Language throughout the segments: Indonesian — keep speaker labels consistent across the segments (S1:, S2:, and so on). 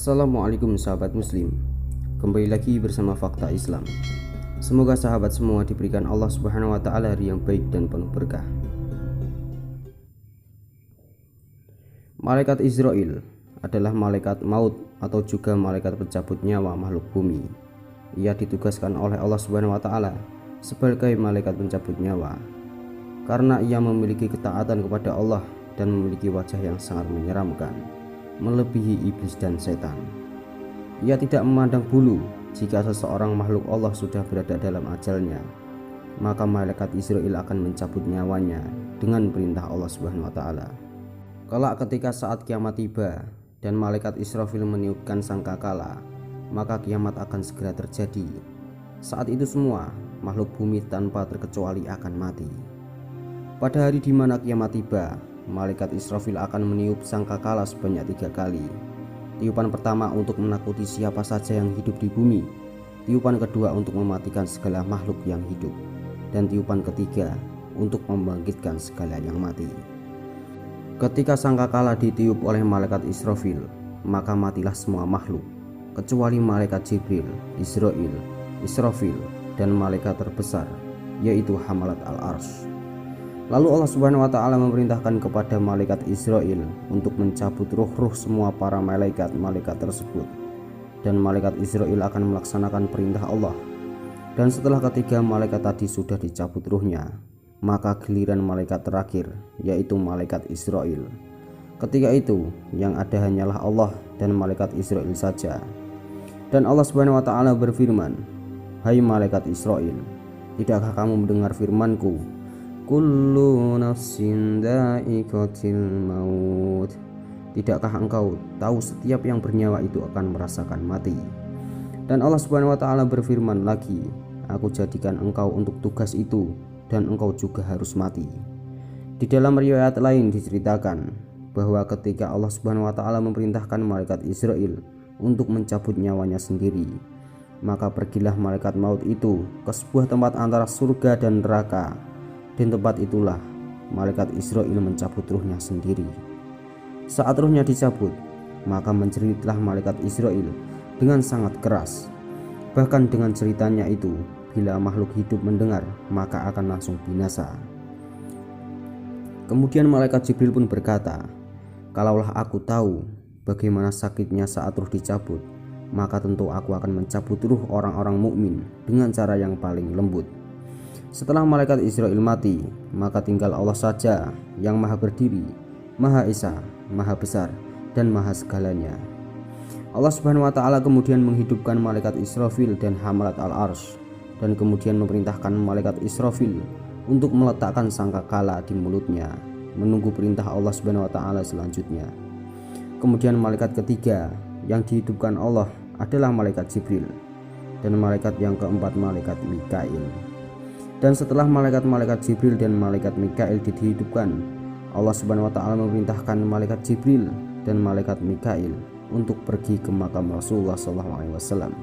S1: Assalamualaikum sahabat muslim. Kembali lagi bersama Fakta Islam. Semoga sahabat semua diberikan Allah Subhanahu wa taala hari yang baik dan penuh berkah. Malaikat Israil adalah malaikat maut atau juga malaikat pencabut nyawa makhluk bumi. Ia ditugaskan oleh Allah Subhanahu wa taala sebagai malaikat pencabut nyawa karena ia memiliki ketaatan kepada Allah dan memiliki wajah yang sangat menyeramkan, melebihi iblis dan setan. Ia tidak memandang bulu jika seseorang makhluk Allah sudah berada dalam ajalnya, maka malaikat Israil akan mencabut nyawanya dengan perintah Allah Subhanahu wa taala. Kelak ketika saat kiamat tiba dan malaikat Israfil meniupkan sangkakala, maka kiamat akan segera terjadi. Saat itu semua makhluk bumi tanpa terkecuali akan mati. Pada hari di mana kiamat tiba, malaikat Israfil akan meniup sangkakala sebanyak 3 kali. Tiupan pertama untuk menakuti siapa saja yang hidup di bumi, tiupan kedua untuk mematikan segala makhluk yang hidup, dan tiupan ketiga untuk membangkitkan segala yang mati. Ketika sangkakala ditiup oleh malaikat Israfil, maka matilah semua makhluk kecuali malaikat Jibril, Israil, Israfil, dan malaikat terbesar yaitu Hamalat al-Arsy. Lalu Allah Subhanahu wa taala memerintahkan kepada malaikat Israil untuk mencabut ruh-ruh semua para malaikat tersebut, dan malaikat Israil akan melaksanakan perintah Allah. Dan setelah ketiga malaikat tadi sudah dicabut ruhnya, maka giliran malaikat terakhir yaitu malaikat Israil. Ketika itu yang ada hanyalah Allah dan malaikat Israil saja. Dan Allah Subhanahu wa taala berfirman, "Hai malaikat Israil, tidakkah kamu mendengar firman-Ku? Kullu nafsin dha'iqatul maut. Tidakkah engkau tahu setiap yang bernyawa itu akan merasakan mati?" Dan Allah Subhanahu wa taala berfirman lagi, "Aku jadikan engkau untuk tugas itu dan engkau juga harus mati." Di dalam riwayat lain diceritakan bahwa ketika Allah Subhanahu wa taala memerintahkan malaikat Israil untuk mencabut nyawanya sendiri, maka pergilah malaikat maut itu ke sebuah tempat antara surga dan neraka. Di tempat itulah malaikat Israil mencabut ruhnya sendiri. Saat ruhnya dicabut, maka menjeritlah malaikat Israil dengan sangat keras. Bahkan dengan ceritanya itu, bila makhluk hidup mendengar, maka akan langsung binasa. Kemudian malaikat Jibril pun berkata, "Kalaulah aku tahu bagaimana sakitnya saat ruh dicabut, maka tentu aku akan mencabut ruh orang-orang mukmin dengan cara yang paling lembut." Setelah malaikat Israil mati, maka tinggal Allah saja yang maha berdiri, maha esa, maha besar, dan maha segalanya. Allah Subhanahu wa taala kemudian menghidupkan malaikat Israfil dan Hamalat al-Arsy, dan kemudian memerintahkan malaikat Israfil untuk meletakkan sangkakala di mulutnya, menunggu perintah Allah Subhanahu wa taala selanjutnya. Kemudian malaikat ketiga yang dihidupkan Allah adalah malaikat Jibril, dan malaikat yang keempat malaikat Mikail. Dan setelah malaikat Jibril dan malaikat Mikail dihidupkan, Allah Subhanahu wa taala memerintahkan malaikat Jibril dan malaikat Mikail untuk pergi ke makam Rasulullah SAW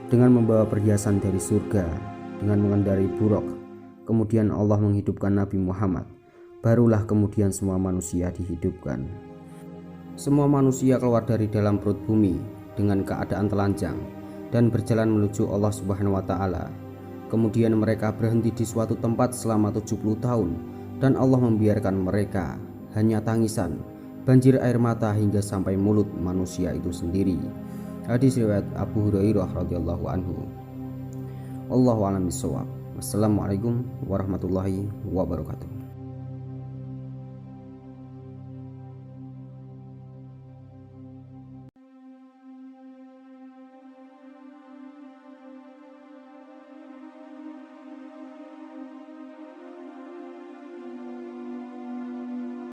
S1: dengan membawa perhiasan dari surga dengan mengendarai buraq. Kemudian Allah menghidupkan Nabi Muhammad. Barulah kemudian semua manusia dihidupkan. Semua manusia keluar dari dalam perut bumi dengan keadaan telanjang dan berjalan menuju Allah Subhanahu wa taala. Kemudian mereka berhenti di suatu tempat selama 70 tahun, dan Allah membiarkan mereka hanya tangisan, banjir air mata hingga sampai mulut manusia itu sendiri. Hadis riwayat Abu Hurairah radhiyallahu anhu. Wallahu a'lam bishawab. Wassalamualaikum warahmatullahi wabarakatuh.